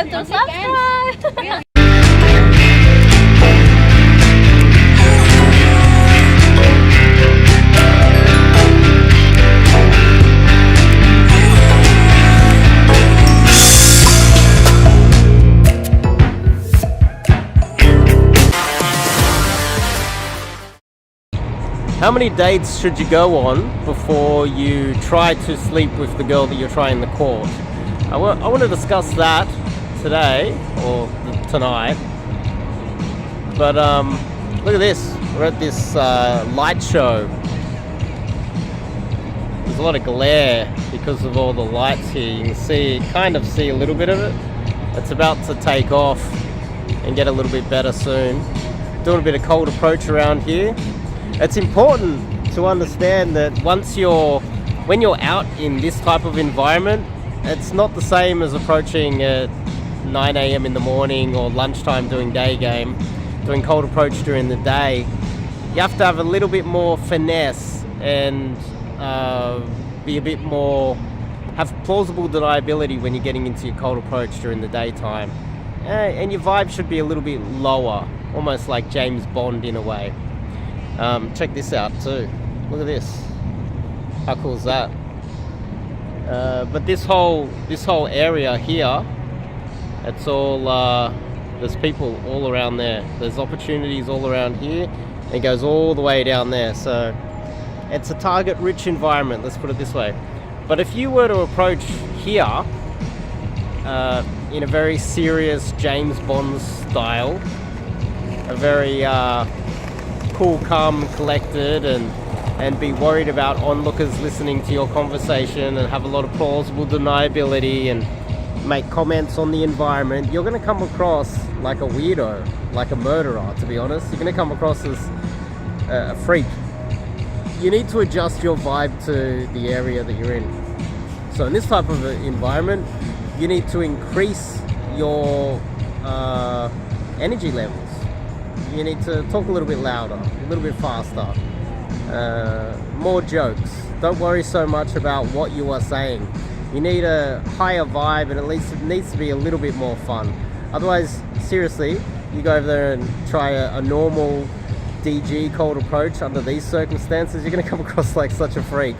forget to subscribe. How many dates should you go on before you try to sleep with the girl that you're trying to court? I want to discuss that today or tonight. But look at this. We're at this light show. There's a lot of glare because of all the lights here. You can kind of see a little bit of it. It's about to take off and get a little bit better soon. Doing a bit of cold approach around here. It's important to understand that when you're out in this type of environment, it's not the same as approaching at 9 a.m. in the morning or lunchtime doing day game, doing cold approach during the day. You have to have a little bit more finesse and be a bit more, have plausible deniability when you're getting into your cold approach during the daytime. And your vibe should be a little bit lower, almost like James Bond in a way. Check this out too. Look at this. How cool is that? But this whole area here, it's all there's people all around there. There's opportunities all around here. And it goes all the way down there. So it's a target-rich environment. Let's put it this way. But if you were to approach here in a very serious James Bond style, a very cool, calm, collected, and be worried about onlookers listening to your conversation and have a lot of plausible deniability and make comments on the environment, you're going to come across like a weirdo, like a murderer, to be honest. You're going to come across as a freak. You need to adjust your vibe to the area that you're in. So in this type of environment, you need to increase your energy levels. You need to talk a little bit louder, a little bit faster, more jokes. Don't worry so much about what you are saying. You need a higher vibe, and at least it needs to be a little bit more fun. Otherwise, seriously, you go over there and try a normal DG cold approach under these circumstances, you're going to come across like such a freak.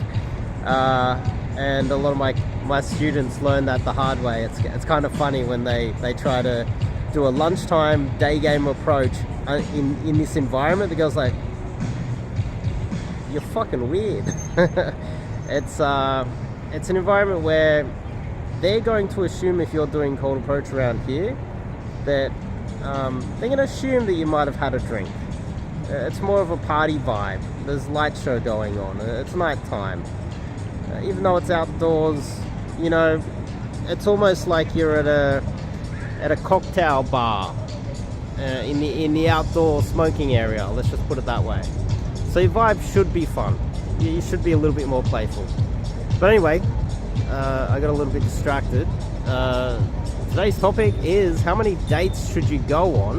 And a lot of my students learn that the hard way. It's kind of funny when they try to do a lunchtime day game approach in this environment. The girl's like, you're fucking weird. It's an environment where they're going to assume if you're doing cold approach around here that they're going to assume that you might have had a drink. It's more of a party vibe. There's light show going on. It's night time. Even though it's outdoors, you know, it's almost like you're at a cocktail bar in the outdoor smoking area. Let's just put it that way. So your vibe should be fun. You should be a little bit more playful. But anyway, I got a little bit distracted. Today's topic is how many dates should you go on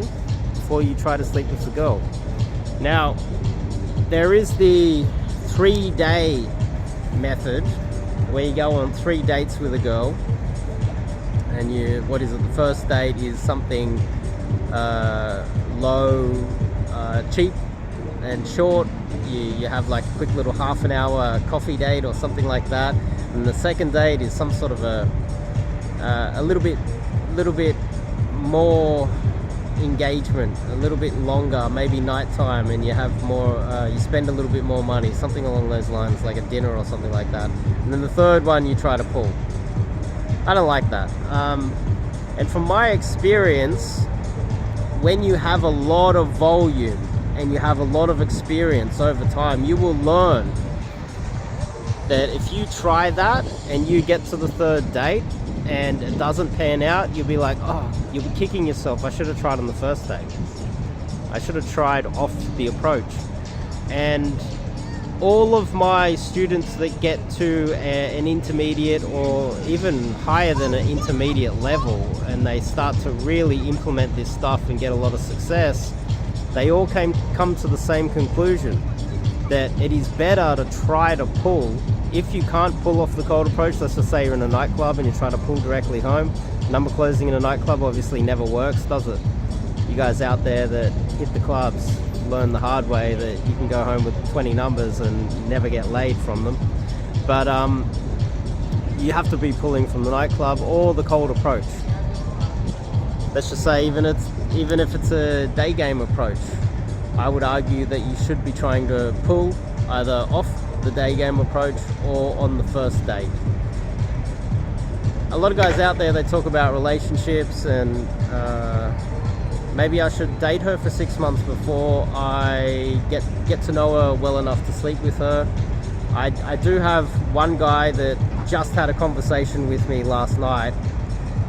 before you try to sleep with a girl? Now, there is the 3-day method where you go on 3 dates with a girl, and the first date is something low, cheap and short. You have like a quick little half an hour coffee date or something like that, and the second date is some sort of a little bit more engagement, a little bit longer, maybe nighttime, and you have more, you spend a little bit more money, something along those lines, like a dinner or something like that. And then the third one you try to pull. I don't like that. And from my experience, when you have a lot of volume and you have a lot of experience over time, you will learn that if you try that and you get to the third date and it doesn't pan out, you'll be like, oh, you'll be kicking yourself. I should have tried on the first date. I should have tried off the approach. And all of my students that get to an intermediate or even higher than an intermediate level, and they start to really implement this stuff and get a lot of success, they all come to the same conclusion, that it is better to try to pull. If you can't pull off the cold approach, let's just say you're in a nightclub and you're trying to pull directly home, Number closing in a nightclub obviously never works, does it? You guys out there that hit the clubs learn the hard way that you can go home with 20 numbers and never get laid from them. But you have to be pulling from the nightclub or the cold approach. Let's just say even if it's a day game approach, I would argue that you should be trying to pull either off the day game approach or on the first date. A lot of guys out there, they talk about relationships and maybe I should date her for 6 months before I get to know her well enough to sleep with her. I do have one guy that just had a conversation with me last night,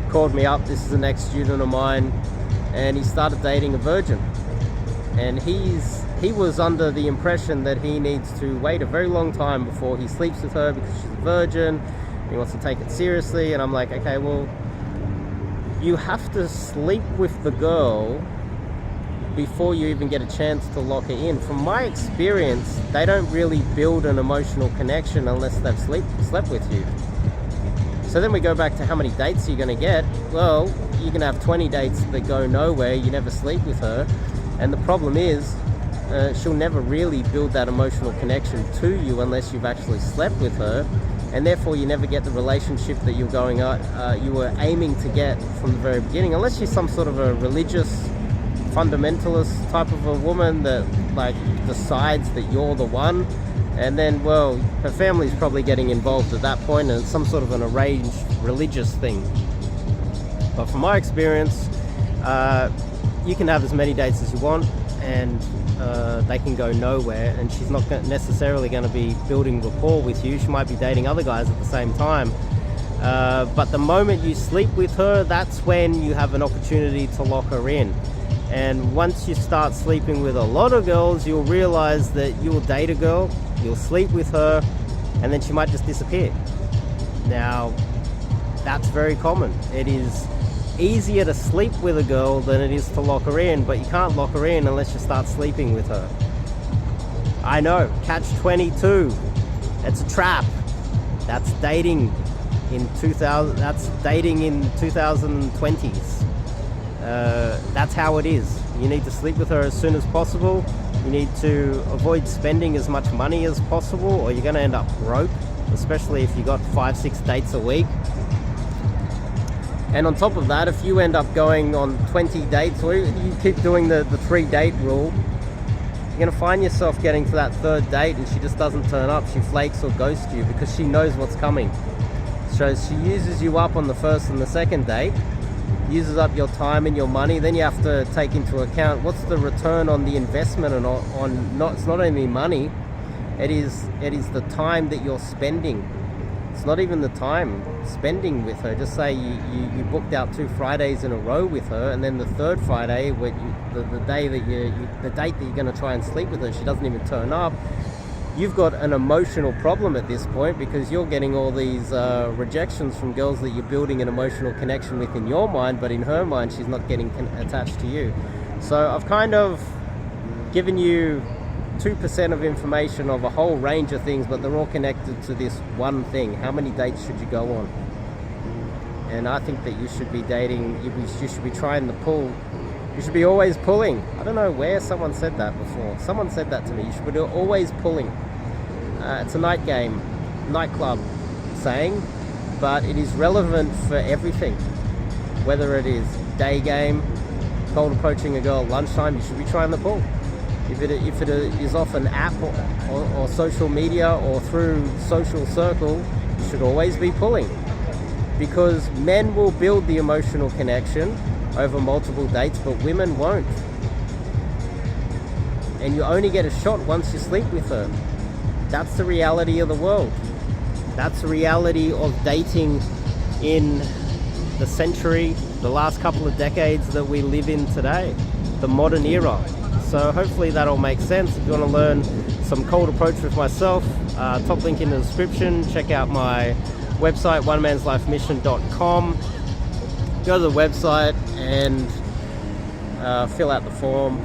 called me up. This is an ex-student of mine, and he started dating a virgin, and he was under the impression that he needs to wait a very long time before he sleeps with her because she's a virgin. He wants to take it seriously, and I'm like, okay, well, you have to sleep with the girl before you even get a chance to lock her in. From my experience, they don't really build an emotional connection unless they've slept with you. So then we go back to how many dates you're going to get. Well, you're going to have 20 dates that go nowhere, you never sleep with her, and the problem is she'll never really build that emotional connection to you unless you've actually slept with her, and therefore you never get the relationship that you were aiming to get from the very beginning, unless she's some sort of a religious fundamentalist type of a woman that like decides that you're the one, and then, well, her family's probably getting involved at that point, and it's some sort of an arranged religious thing. But from my experience, you can have as many dates as you want, and they can go nowhere, and she's not necessarily going to be building rapport with you. She might be dating other guys at the same time, but the moment you sleep with her, that's when you have an opportunity to lock her in. And once you start sleeping with a lot of girls, you'll realize that you'll date a girl, you'll sleep with her, and then she might just disappear. Now, that's very common. It is easier to sleep with a girl than it is to lock her in, but you can't lock her in unless you start sleeping with her. I know, catch-22. It's a trap. That's dating in 2020s. That's how it is. You need to sleep with her as soon as possible. You need to avoid spending as much money as possible, or you're going to end up broke, especially if you got 5-6 dates a week. And on top of that, if you end up going on 20 dates, or you keep doing the 3-date rule, you're going to find yourself getting to that 3rd date and she just doesn't turn up. She flakes or ghosts you because she knows what's coming. So she uses you up on the 1st and the 2nd date, uses up your time and your money. Then you have to take into account what's the return on the investment, and it's not only money, it is the time that you're spending. It's not even the time spending with her. Just say you booked out 2 Fridays in a row with her, and then the 3rd Friday, the date that you're going to try and sleep with her, she doesn't even turn up. You've got an emotional problem at this point because you're getting all these rejections from girls that you're building an emotional connection with in your mind, but in her mind, she's not getting attached to you. So I've kind of given you 2% of information of a whole range of things, but they're all connected to this one thing. How many dates should you go on? And I think that you should be dating, you should be trying the pull. You should be always pulling. I don't know where someone said that before. Someone said that to me. You should be always pulling. It's a nightclub saying, but it is relevant for everything. Whether it is day game, cold approaching a girl at lunchtime, you should be trying the pull. If it is off an app or social media or through social circle, you should always be pulling. Because men will build the emotional connection over multiple dates, but women won't. And you only get a shot once you sleep with her. That's the reality of the world. That's the reality of dating in the century, the last couple of decades that we live in today, the modern era. So hopefully that all makes sense. If you want to learn some cold approach with myself, top link in the description. Check out my website, onemanslifemission.com. Go to the website and fill out the form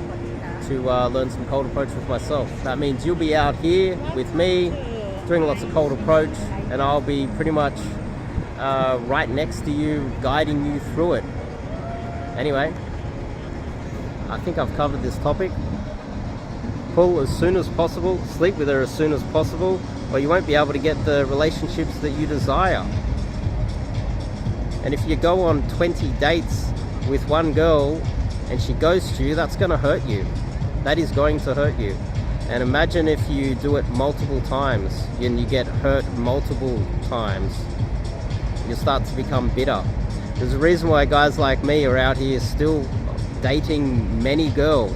to learn some cold approach with myself. That means you'll be out here with me doing lots of cold approach, and I'll be pretty much right next to you, guiding you through it. Anyway, I think I've covered this topic. Pull as soon as possible, sleep with her as soon as possible, or you won't be able to get the relationships that you desire. And if you go on 20 dates with one girl and she ghosts you, that's going to hurt you. That is going to hurt you. And imagine if you do it multiple times and you get hurt multiple times. You start to become bitter. There's a reason why guys like me are out here still dating many girls.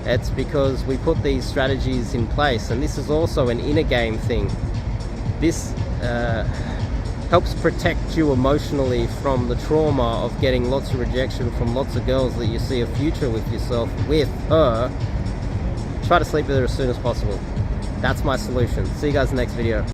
It's because we put these strategies in place, and this is also an inner game thing. This helps protect you emotionally from the trauma of getting lots of rejection from lots of girls that you see a future with yourself with her. Try to sleep with her as soon as possible. That's my solution. See you guys in the next video.